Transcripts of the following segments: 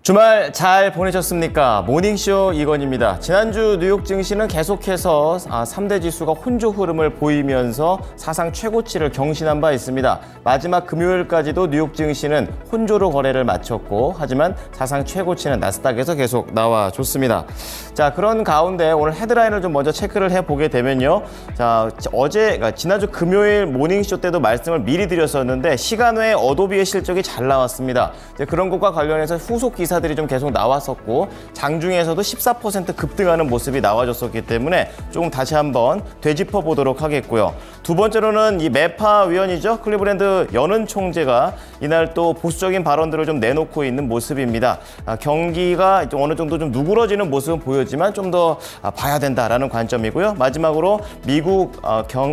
주말 잘 보내셨습니까? 모닝쇼 이건입니다. 지난주 뉴욕 증시는 계속해서 3대 지수가 혼조 흐름을 보이면서 사상 최고치를 경신한 바 있습니다. 마지막 금요일까지도 뉴욕 증시는 혼조로 거래를 마쳤고, 하지만 사상 최고치는 나스닥에서 계속 나와줬습니다. 자, 그런 가운데 오늘 헤드라인을 좀 먼저 체크를 해보게 되면요. 자, 지난주 금요일 모닝쇼 때도 말씀을 미리 드렸었는데, 시간 외에 어도비의 실적이 잘 나왔습니다. 그런 것과 관련해서 후속 기사들이 좀 계속 나왔었고, 장중에서도 14% 급등하는 모습이 나와줬었기 때문에 조금 다시 한번 되짚어 보도록 하겠고요. 두 번째로는 이 매파 위원이죠. 클리브랜드 연은 총재가 이날 또 보수적인 발언들을 좀 내놓고 있는 모습입니다. 경기가 어느 정도 좀 누그러지는 모습은 보였지만 좀 더 봐야 된다라는 관점이고요. 마지막으로 미국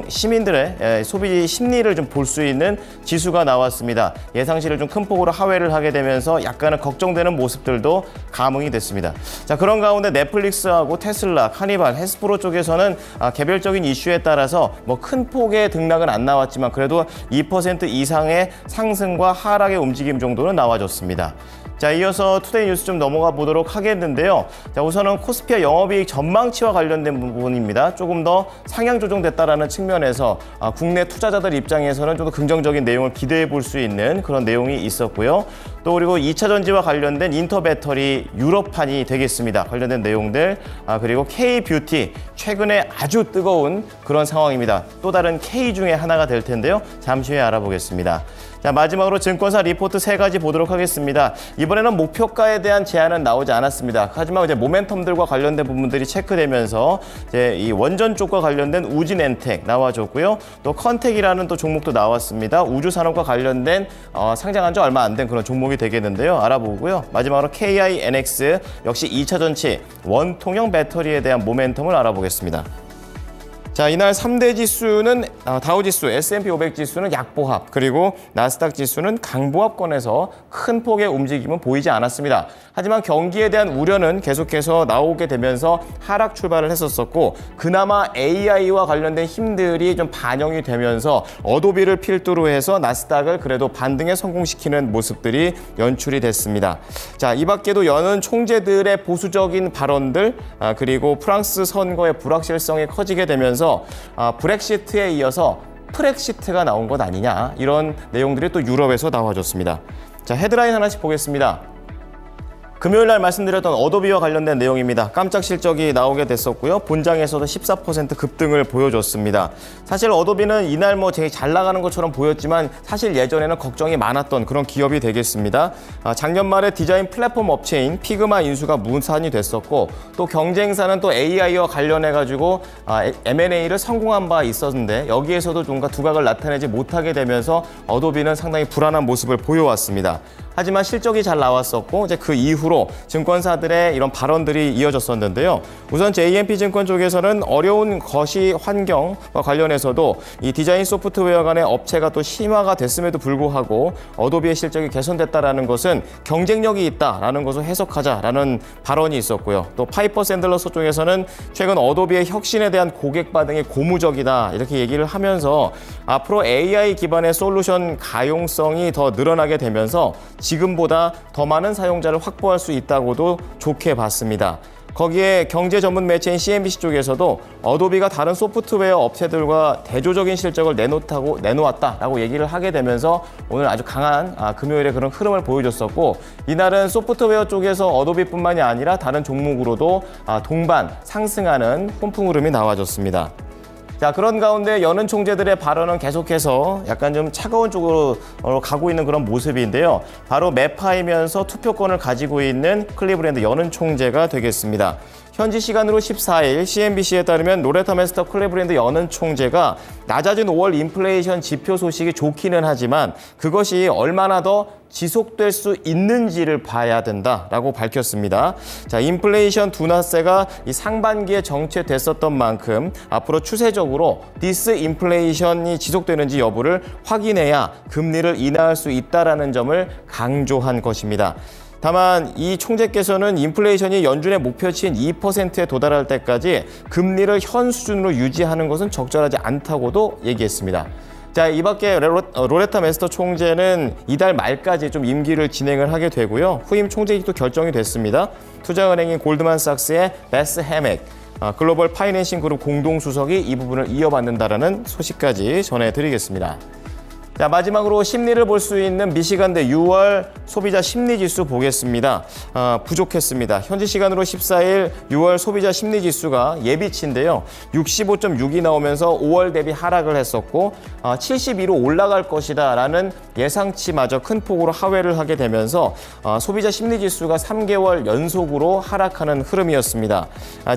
시민들의 소비 심리를 좀 볼 수 있는 지수가 나왔습니다. 예상치를 좀 큰 폭으로 하회를 하게 되면서 약간은 걱정되는 모습들도 감흥이 됐습니다. 자, 그런 가운데 넷플릭스하고 테슬라, 카니발, 헬스프로 쪽에서는 개별적인 이슈에 따라서 뭐 큰 폭의 등락은 안 나왔지만 그래도 2% 이상의 상승과 하락의 움직임 정도는 나와줬습니다. 자, 이어서 투데이 뉴스 좀 넘어가 보도록 하겠는데요. 자, 우선은 코스피와 영업이익 전망치와 관련된 부분입니다. 조금 더 상향 조정됐다라는 측면에서 국내 투자자들 입장에서는 좀 더 긍정적인 내용을 기대해 볼 수 있는 그런 내용이 있었고요. 또 그리고 2차 전지와 관련된 인터배터리 유럽판이 되겠습니다. 관련된 내용들, 그리고 K뷰티 최근에 아주 뜨거운 그런 상황입니다. 또 다른 K 중에 하나가 될 텐데요. 잠시 후에 알아보겠습니다. 자, 마지막으로 증권사 리포트 3가지 보도록 하겠습니다. 이번에는 목표가에 대한 제한은 나오지 않았습니다. 하지만 이제 모멘텀들과 관련된 부분들이 체크되면서 이제 이 원전 쪽과 관련된 우진엔텍 나와줬고요. 또 컨텍이라는 또 종목도 나왔습니다. 우주산업과 관련된 상장한 지 얼마 안 된 그런 종목이 되겠는데요. 알아보고요. 마지막으로 KINX 역시 2차 전지 원통형 배터리에 대한 모멘텀을 알아보겠습니다. 자, 이날 3대 지수는 다우지수, S&P 500 지수는 약보합, 그리고 나스닥 지수는 강보합권에서 큰 폭의 움직임은 보이지 않았습니다. 하지만 경기에 대한 우려는 계속해서 나오게 되면서 하락 출발을 했었고, 그나마 AI와 관련된 힘들이 좀 반영이 되면서 어도비를 필두로 해서 나스닥을 그래도 반등에 성공시키는 모습들이 연출이 됐습니다. 자, 이 밖에도 연은 총재들의 보수적인 발언들, 그리고 프랑스 선거의 불확실성이 커지게 되면서 브렉시트에 이어서 프렉시트가 나온 것 아니냐, 이런 내용들이 또 유럽에서 나와줬습니다. 자, 헤드라인 하나씩 보겠습니다. 금요일 날 말씀드렸던 어도비와 관련된 내용입니다. 깜짝 실적이 나오게 됐었고요. 본장에서도 14% 급등을 보여줬습니다. 사실 어도비는 이날 뭐 되게 잘 나가는 것처럼 보였지만 사실 예전에는 걱정이 많았던 그런 기업이 되겠습니다. 작년 말에 디자인 플랫폼 업체인 피그마 인수가 무산이 됐었고, 또 경쟁사는 또 AI와 관련해가지고 M&A를 성공한 바 있었는데 여기에서도 뭔가 두각을 나타내지 못하게 되면서 어도비는 상당히 불안한 모습을 보여왔습니다. 하지만 실적이 잘 나왔었고, 이제 그 이후로 증권사들의 이런 발언들이 이어졌었는데요. 우선 JMP 증권 쪽에서는 어려운 거시 환경과 관련해서도 이 디자인 소프트웨어 간의 업체가 또 심화가 됐음에도 불구하고 어도비의 실적이 개선됐다라는 것은 경쟁력이 있다라는 것을 해석하자라는 발언이 있었고요. 또 파이퍼 샌들러스 쪽에서는 최근 어도비의 혁신에 대한 고객 반응이 고무적이다, 이렇게 얘기를 하면서 앞으로 AI 기반의 솔루션 가용성이 더 늘어나게 되면서 지금보다 더 많은 사용자를 확보할 수 있다고도 좋게 봤습니다. 거기에 경제 전문 매체인 CNBC 쪽에서도 어도비가 다른 소프트웨어 업체들과 대조적인 실적을 내놓았다라고 얘기를 하게 되면서 오늘 아주 강한 금요일에 그런 흐름을 보여줬었고, 이날은 소프트웨어 쪽에서 어도비뿐만이 아니라 다른 종목으로도 동반 상승하는 폼풍 흐름이 나와줬습니다. 자, 그런 가운데 연은 총재들의 발언은 계속해서 약간 좀 차가운 쪽으로 가고 있는 그런 모습인데요. 바로 매파이면서 투표권을 가지고 있는 클리브랜드 연은 총재가 되겠습니다. 현지 시간으로 14일 CNBC에 따르면 로레타 메스터 클리브랜드 연은 총재가 낮아진 5월 인플레이션 지표 소식이 좋기는 하지만 그것이 얼마나 더 지속될 수 있는지를 봐야 된다라고 밝혔습니다. 자, 인플레이션 둔화세가 이 상반기에 정체됐었던 만큼 앞으로 추세적으로 디스인플레이션이 지속되는지 여부를 확인해야 금리를 인하할 수 있다라는 점을 강조한 것입니다. 다만 이 총재께서는 인플레이션이 연준의 목표치인 2%에 도달할 때까지 금리를 현 수준으로 유지하는 것은 적절하지 않다고도 얘기했습니다. 자, 이 밖에 로레타 메스터 총재는 이달 말까지 좀 임기를 진행을 하게 되고요. 후임 총재직도 결정이 됐습니다. 투자은행인 골드만삭스의 베스 해맥, 글로벌 파이낸싱 그룹 공동수석이 이 부분을 이어받는다라는 소식까지 전해드리겠습니다. 자, 마지막으로 심리를 볼 수 있는 미시간대 6월 소비자 심리지수 보겠습니다. 부족했습니다. 현지 시간으로 14일 6월 소비자 심리지수가 예비치인데요. 65.6이 나오면서 5월 대비 하락을 했었고 72로 올라갈 것이다라는 예상치마저 큰 폭으로 하회를 하게 되면서 소비자 심리지수가 3개월 연속으로 하락하는 흐름이었습니다.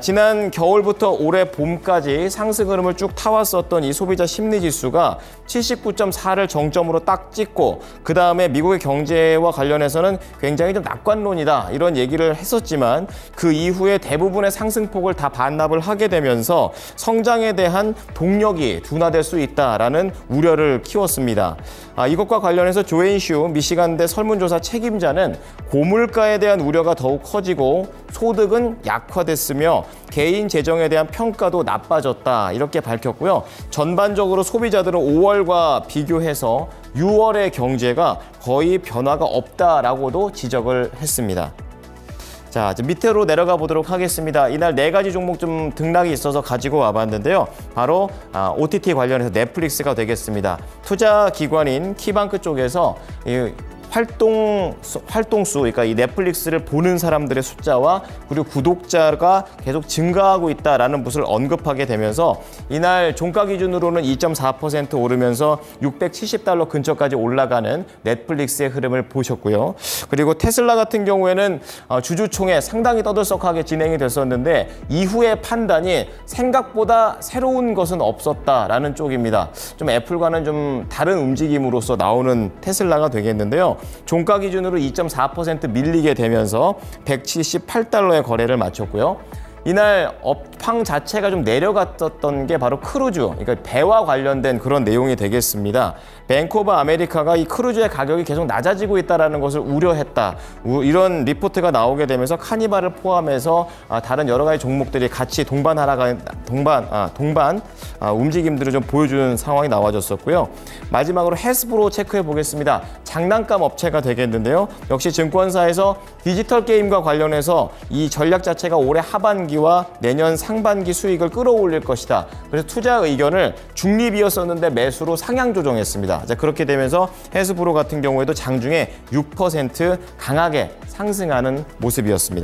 지난 겨울부터 올해 봄까지 상승 흐름을 쭉 타왔었던 이 소비자 심리지수가 79.4를 정점으로 딱 찍고 그 다음에 미국의 경제와 관련해서는 굉장히 좀 낙관론이다 이런 얘기를 했었지만 그 이후에 대부분의 상승폭을 다 반납을 하게 되면서 성장에 대한 동력이 둔화될 수 있다라는 우려를 키웠습니다. 이것과 관련해서 조앤슈 미시간대 설문조사 책임자는 고물가에 대한 우려가 더욱 커지고 소득은 약화됐으며 개인 재정에 대한 평가도 나빠졌다 이렇게 밝혔고요. 전반적으로 소비자들은 5월과 비교해서 6월의 경제가 거의 변화가 없다라고도 지적을 했습니다. 자, 이제 밑으로 내려가 보도록 하겠습니다. 이날 4가지 종목 좀 등락이 있어서 가지고 와봤는데요. 바로 OTT 관련해서 넷플릭스가 되겠습니다. 투자 기관인 키방크 쪽에서 활동수, 그러니까 이 넷플릭스를 보는 사람들의 숫자와 그리고 구독자가 계속 증가하고 있다라는 것을 언급하게 되면서 이날 종가 기준으로는 2.4% 오르면서 $670 근처까지 올라가는 넷플릭스의 흐름을 보셨고요. 그리고 테슬라 같은 경우에는 주주총회 상당히 떠들썩하게 진행이 됐었는데 이후의 판단이 생각보다 새로운 것은 없었다라는 쪽입니다. 좀 애플과는 좀 다른 움직임으로서 나오는 테슬라가 되겠는데요. 종가 기준으로 2.4% 밀리게 되면서 $178에 거래를 마쳤고요. 이날 업황 자체가 좀 내려갔었던 게 바로 크루즈, 그러니까 배와 관련된 그런 내용이 되겠습니다. 뱅크 오브 아메리카가 이 크루즈의 가격이 계속 낮아지고 있다는 것을 우려했다. 이런 리포트가 나오게 되면서 카니발을 포함해서 다른 여러 가지 종목들이 같이 동반 움직임들을 좀 보여주는 상황이 나와줬었고요. 마지막으로 헬스프로 체크해 보겠습니다. 장난감 업체가 되겠는데요. 역시 증권사에서 디지털 게임과 관련해서 이 전략 자체가 올해 하반기와 내년 상반기 수익을 끌어올릴 것이다. 그래서 투자 의견을 중립이었었는데 매수로 상향 조정했습니다. 자, 그렇게 되면서 헬스프로 같은 경우에도 장중에 6% 강하게 상승하는 모습이었습니다.